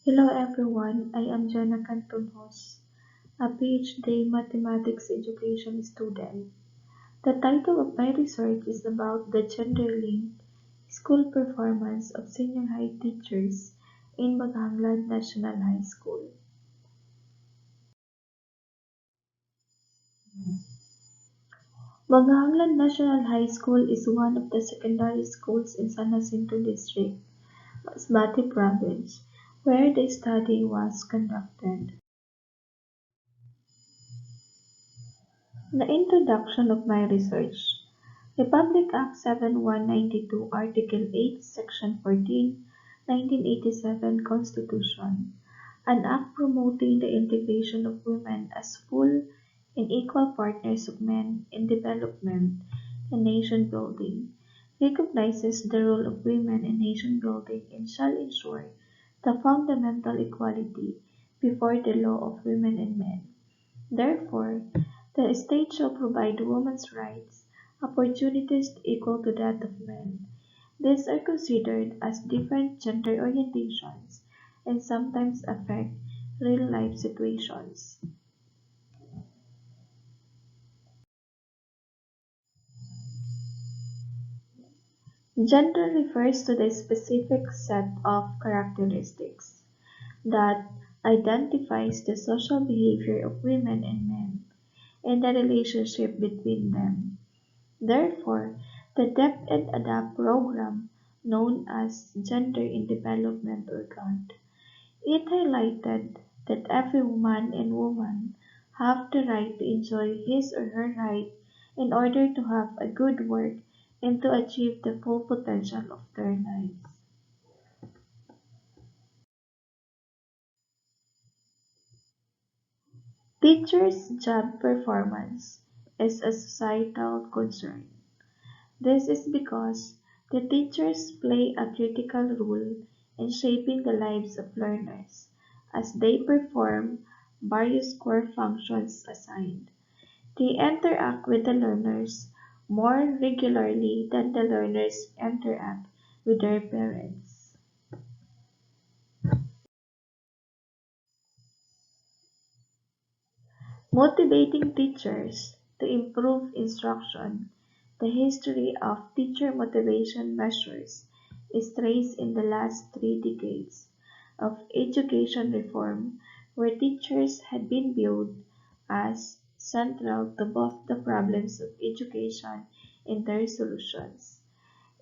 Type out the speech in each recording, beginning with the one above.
Hello everyone, I am Jhena Cantonjos, a PhD mathematics education student. The title of my research is about the gender-linked school performance of senior high teachers in Baghanglan National High School. Baghanglan National High School is one of the secondary schools in San Jacinto District, Masbate Province, where the study was conducted. The introduction of my research. Republic Act 7192, Article 8, Section 14, 1987 Constitution, an act promoting the integration of women as full and equal partners of men in development and nation building, recognizes the role of women in nation building and shall ensure the fundamental equality before the law of women and men. Therefore, the state shall provide women's rights, opportunities equal to that of men. These are considered as different gender orientations and sometimes affect real-life situations. Gender refers to the specific set of characteristics that identifies the social behavior of women and men and the relationship between them. Therefore, the Dep and Adapt program, known as Gender in Development or GAD, it highlighted that every man and woman have the right to enjoy his or her right in order to have a good work and to achieve the full potential of their lives. Teachers' job performance is a societal concern. This is because the teachers play a critical role in shaping the lives of learners as they perform various core functions assigned. They interact with the learners more regularly than the learners interact with their parents. Motivating teachers to improve instruction. The history of teacher motivation measures is traced in the last 3 decades of education reform, where teachers had been viewed as central to both the problems of education and their solutions.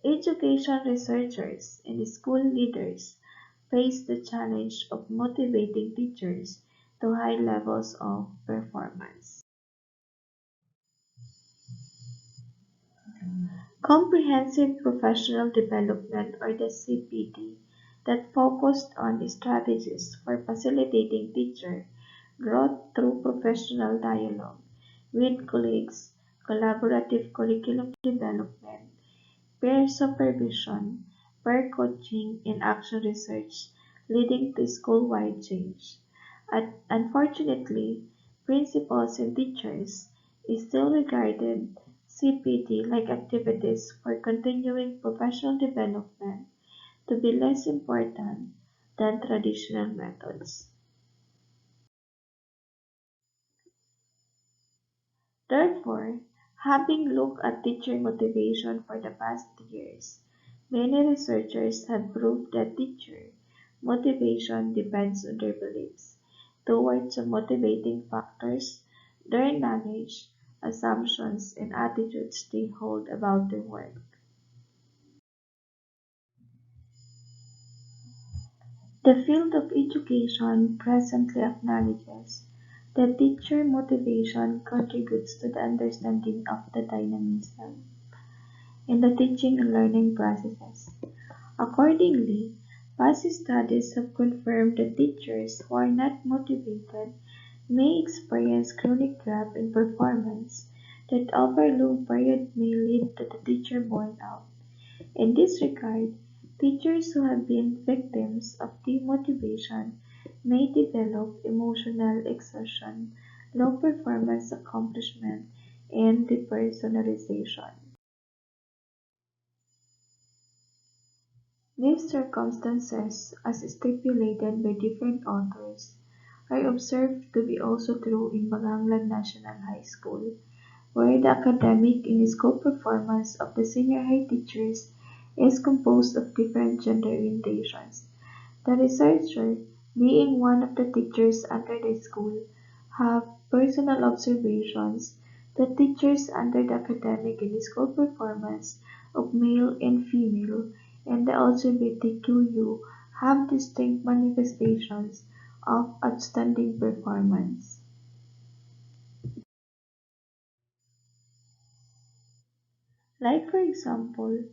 Education researchers and school leaders face the challenge of motivating teachers to high levels of performance. Comprehensive Professional Development or the CPD that focused on strategies for facilitating teacher growth through professional dialogue with colleagues, collaborative curriculum development, peer supervision, peer coaching, and action research leading to school-wide change. Unfortunately, principals and teachers still regarded CPD-like activities for continuing professional development to be less important than traditional methods. Therefore, having looked at teacher motivation for the past years, many researchers have proved that teacher motivation depends on their beliefs towards the motivating factors, their knowledge, assumptions, and attitudes they hold about their work. The field of education presently acknowledges that teacher motivation contributes to the understanding of the dynamism in the teaching and learning processes. Accordingly, past studies have confirmed that teachers who are not motivated may experience chronic gap in performance that over a long period may lead to the teacher burnout. In this regard, teachers who have been victims of demotivation may develop emotional exhaustion, low performance accomplishment, and depersonalization. These circumstances, as stipulated by different authors, are observed to be also true in Baganglan National High School, where the academic and school performance of the senior high teachers is composed of different gender orientations. The researcher, being one of the teachers under the school, have personal observations that teachers under the academic and school performance of male and female and the LGBTQU have distinct manifestations of outstanding performance. Like for example,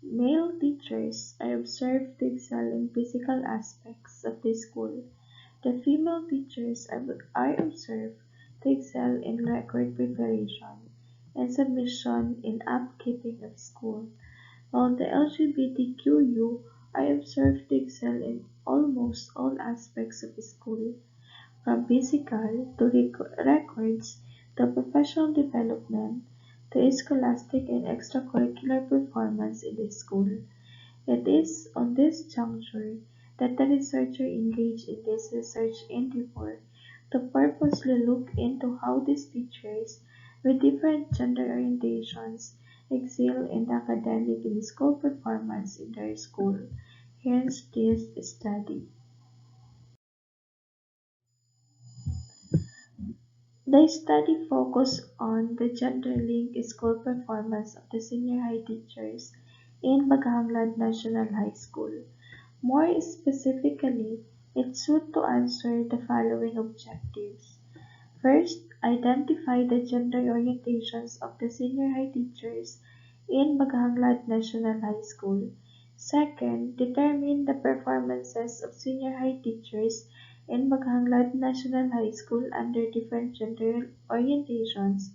male teachers are observed to excel in physical aspects of the school. The female teachers are observed to excel in record preparation and submission in upkeeping of school, while the LGBTQU are observed to excel in almost all aspects of school, from physical to records to professional development to scholastic and extracurricular performance in the school. It is on this juncture that the researcher engaged in this research endeavor to purposely look into how these teachers with different gender orientations excel in the academic and school performance in their school. Hence this study. The study focused on the gender-linked school performance of the senior high teachers in Baghanglan National High School. More specifically, it sought to answer the following objectives. First, identify the gender orientations of the senior high teachers in Baghanglan National High School. Second, determine the performances of senior high teachers in Baghanglan National High School under different gender orientations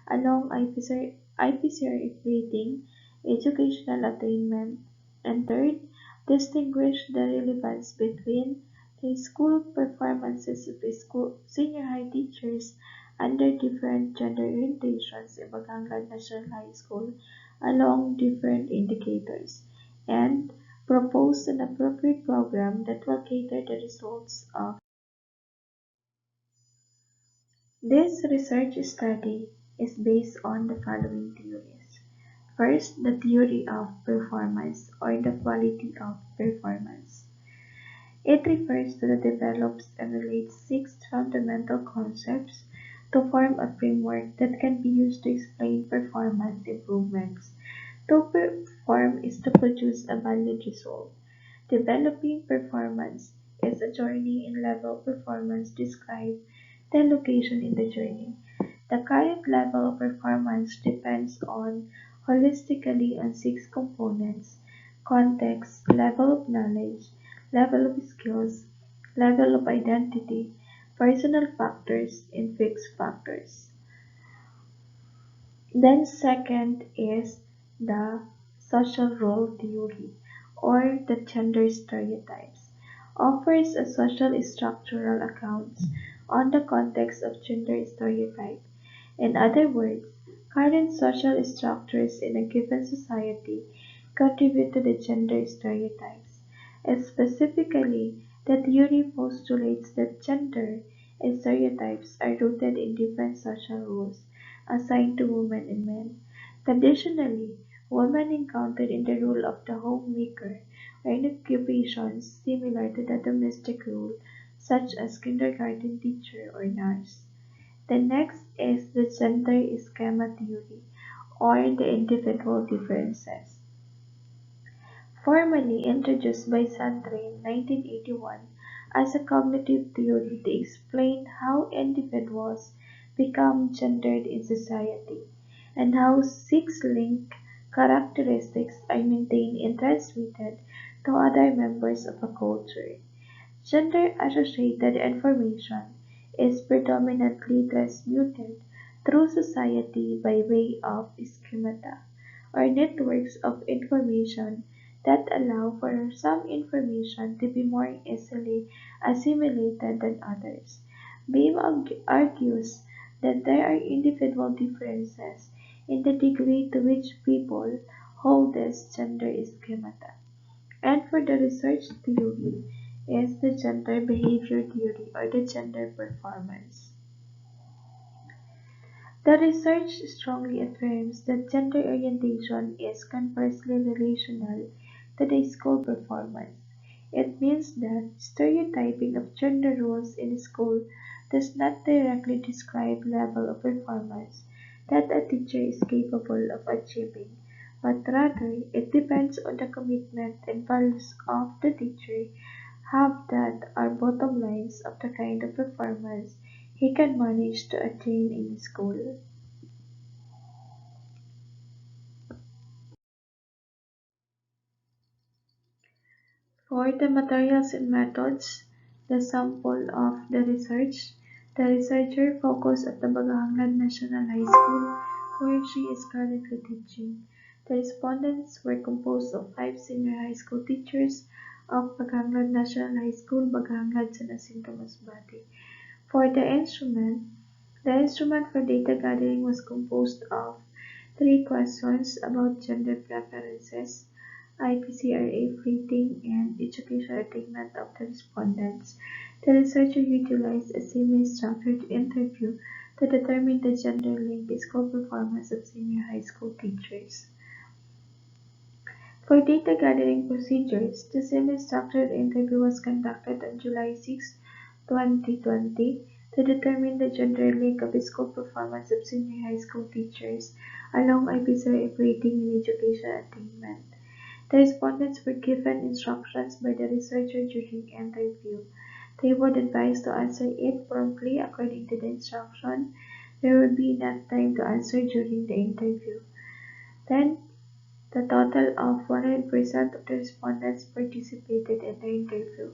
along IPCR rating, educational attainment, and third, distinguish the relevance between the school performances of the school senior high teachers under different gender orientations in Batangas National High School along different indicators, and propose an appropriate program that will cater the results of this research study is based on the following theories. First, the theory of performance or the quality of performance. It refers to the develops and relates six fundamental concepts to form a framework that can be used to explain performance improvements. To perform is to produce a valued result. Developing performance is a journey in level performance describe the location in the journey. The current level of performance depends on holistically on six components: context, level of knowledge, level of skills, level of identity, personal factors, and fixed factors. Then second is the social role theory or the gender stereotypes. Offers a social structural accounts on the context of gender stereotype. In other words, current social structures in a given society contribute to the gender stereotypes. Specifically, the theory postulates that gender stereotypes are rooted in different social roles assigned to women and men. Traditionally, women encountered in the role of the homemaker or in occupations similar to the domestic role, such as kindergarten teacher or nurse. The next is the gender schema theory, or the individual differences. Formally introduced by Sandre in 1981 as a cognitive theory to explain how individuals become gendered in society, and how six linked characteristics are maintained and transmitted to other members of a culture. Gender-associated information is predominantly transmitted through society by way of schemata, or networks of information that allow for some information to be more easily assimilated than others. Beam argues that there are individual differences in the degree to which people hold this gender schemata. And for the research theory is the gender behavior theory or the gender performance. The research strongly affirms that gender orientation is conversely relational to the school performance. It means that stereotyping of gender roles in school does not directly describe level of performance that a teacher is capable of achieving, but rather it depends on the commitment and values of the teacher have that are bottom lines of the kind of performance he can manage to attain in school. For the materials and methods, the sample of the researcher focused at the Bagahanglan National High School where she is currently teaching. The respondents were composed of 5 senior high school teachers of Bagahanglan National High School, Bagahanglan San Jacinto Masbate. For the instrument for data gathering was composed of 3 questions about gender preferences, IPCRA rating, and educational attainment of the respondents. The researcher utilized a semi-structured interview to determine the gender link in school performance of senior high school teachers. For data gathering procedures, the semi-structured interview was conducted on July 6, 2020 to determine the gender link of school performance of senior high school teachers along IPCRA rating and education attainment. The respondents were given instructions by the researcher during interview. They were advised to answer it promptly according to the instruction. There would be enough time to answer during the interview. Then, the total of 100% of the respondents participated in the interview.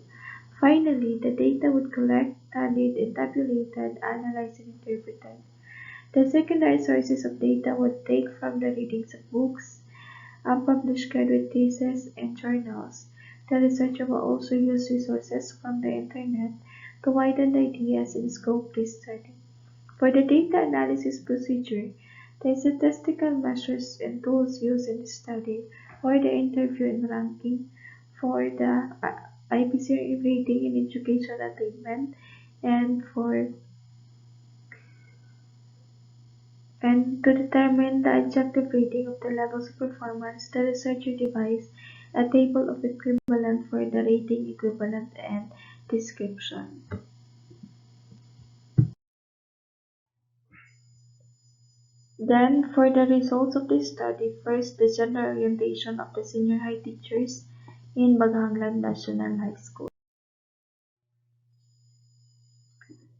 Finally, the data would collect, tallied, and tabulated, analyzed, and interpreted. The secondary sources of data would take from the readings of books, unpublished graduate theses, and journals. The researcher will also use resources from the Internet to widen the ideas and scope of this study. For the data analysis procedure, the statistical measures and tools used in the study were the interview and ranking for the IPC rating and education attainment and to determine the objective rating of the levels of performance, the researcher devised a table of equivalent for the rating equivalent and description. Then, for the results of this study, first the gender orientation of the senior high teachers in Baghanglan National High School.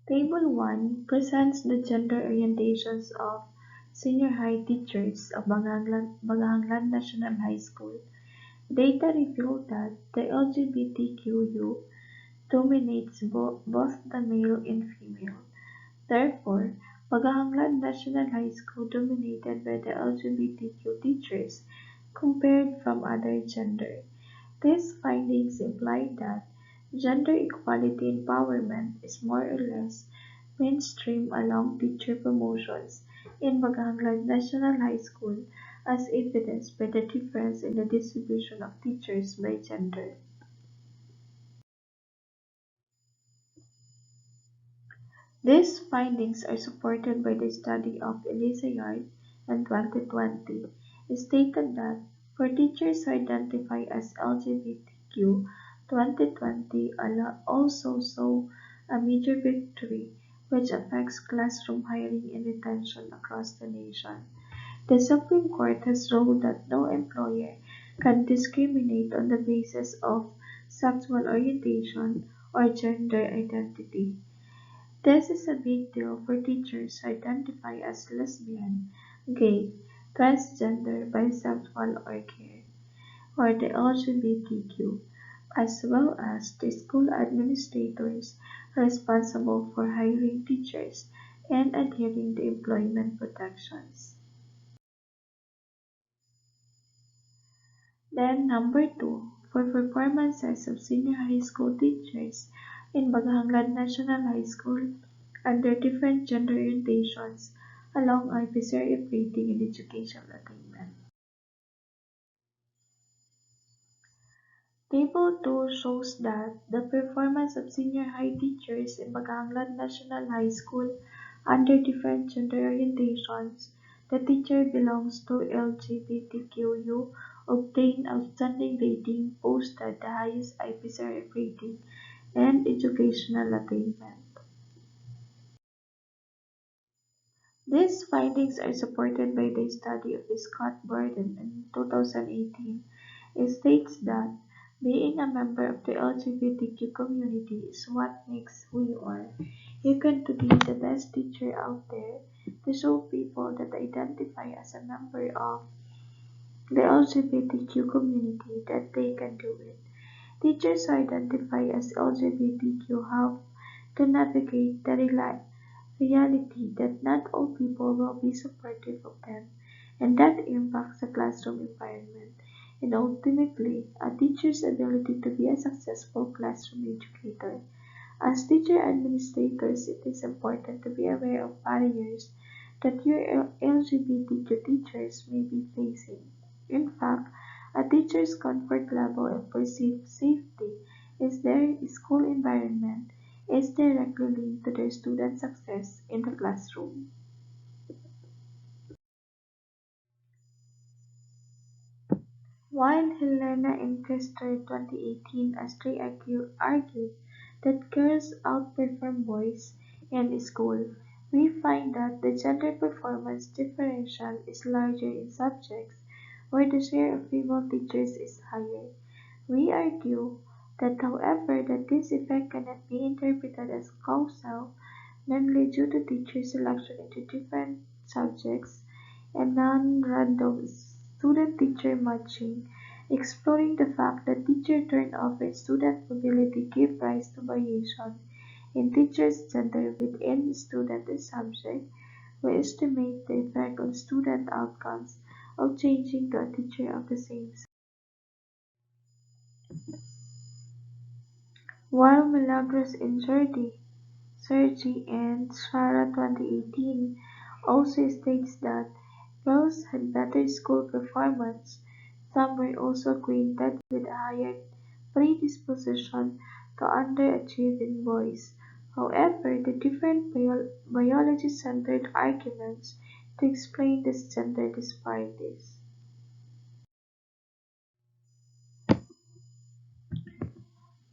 Table 1 presents the gender orientations of senior high teachers of Baghanglan National High School. Data reveal that the LGBTQU dominates both the male and female. Therefore, Baghanglan National High School dominated by the LGBTQ teachers compared from other gender. These findings imply that gender equality empowerment is more or less mainstream along teacher promotions in Baghanglan National High School as evidenced by the difference in the distribution of teachers by gender. These findings are supported by the study of Elisa Yard in 2020. It stated that for teachers who identify as LGBTQ, 2020 also saw a major victory which affects classroom hiring and retention across the nation. The Supreme Court has ruled that no employer can discriminate on the basis of sexual orientation or gender identity. This is a big deal for teachers who identify as lesbian, gay, transgender, bisexual, or queer, or the LGBTQ, as well as the school administrators responsible for hiring teachers and adhering to employment protections. Then number 2, for performances of senior high school teachers in Baghanglan National High School under different gender orientations along IPCR rating and educational attainment. Table 2 shows that the performance of senior high teachers in Baghanglan National High School under different gender orientations. The teacher belongs to LGBTQU, obtained outstanding rating, posted the highest IPCRF rating, and educational attainment. These findings are supported by the study of Scott Borden in 2018. It states that being a member of the LGBTQ community is what makes who you are. You can to be the best teacher out there to show people that identify as a member of the LGBTQ community that they can do it. Teachers who identify as LGBTQ have to navigate the reality that not all people will be supportive of them, and that impacts the classroom environment and ultimately a teacher's ability to be a successful classroom educator. As teacher administrators, it is important to be aware of barriers that your LGBTQ teachers may be facing. In fact, a teacher's comfort level and perceived safety is their school environment is directly linked to their student success in the classroom. While Helena and Kester 2018 astray argued that girls outperform boys in school, we find that the gender performance differential is larger in subjects where the share of female teachers is higher. We argue that however that this effect cannot be interpreted as causal, mainly due to teacher selection into different subjects and non-random student-teacher matching, exploring the fact that teacher turnover and student mobility give rise to variation in teachers' gender within student and subject. We estimate the effect on student outcomes of changing to a teacher of the same sex. While Milagros and Sergi and Shara 2018 also states that girls had better school performance, some were also acquainted with a higher predisposition to underachieving boys. However, the different biology-centered arguments to explain these gender disparities.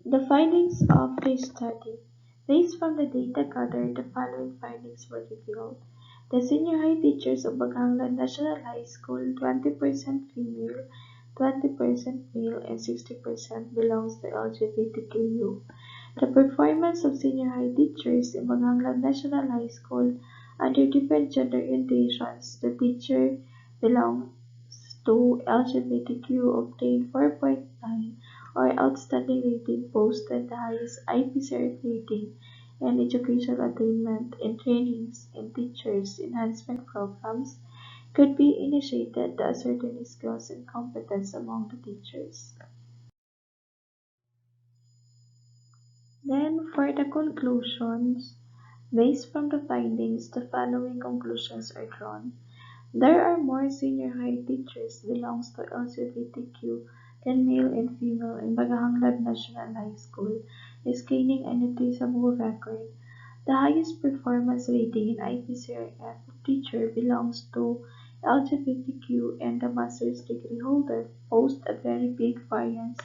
The findings of the study. Based from the data gathered, the following findings were revealed. The senior high teachers of Baghanglan National High School, 20% female, 20% male, and 60% belongs to LGBTQ. The performance of senior high teachers in Baghanglan National High School under different gender orientations, the teacher belongs to LGBTQ obtained 4.9 or outstanding rating posted the highest IPCRF rating and educational attainment in trainings in teachers enhancement programs could be initiated to ascertain skills and competence among the teachers. Then for the conclusions, based from the findings, the following conclusions are drawn. There are more senior high teachers belongs to LGBTQ than male and female in Baghanglan National High School, is gaining a noticeable record. The highest performance rating in IPCRF teacher belongs to LGBTQ and the master's degree holder post a very big variance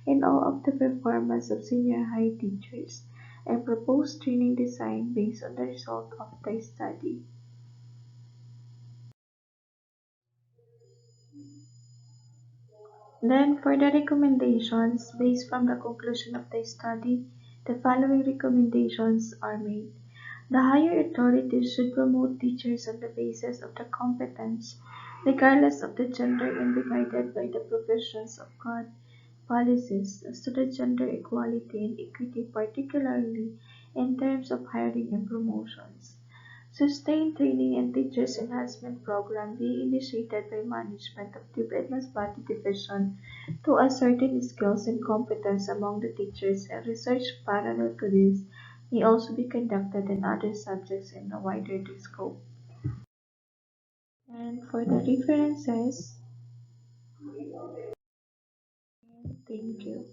in all of the performance of senior high teachers and proposed training design based on the result of the study. Then for the recommendations, based from the conclusion of the study, the following recommendations are made. The higher authorities should promote teachers on the basis of the competence, regardless of the gender, and be guided by the provisions of God policies as to the gender equality and equity, particularly in terms of hiring and promotions. Sustained training and teachers enhancement program being initiated by management of the Masbate Division to ascertain skills and competence among the teachers, and research parallel to this may also be conducted in other subjects in a wider scope. And for the references, thank you.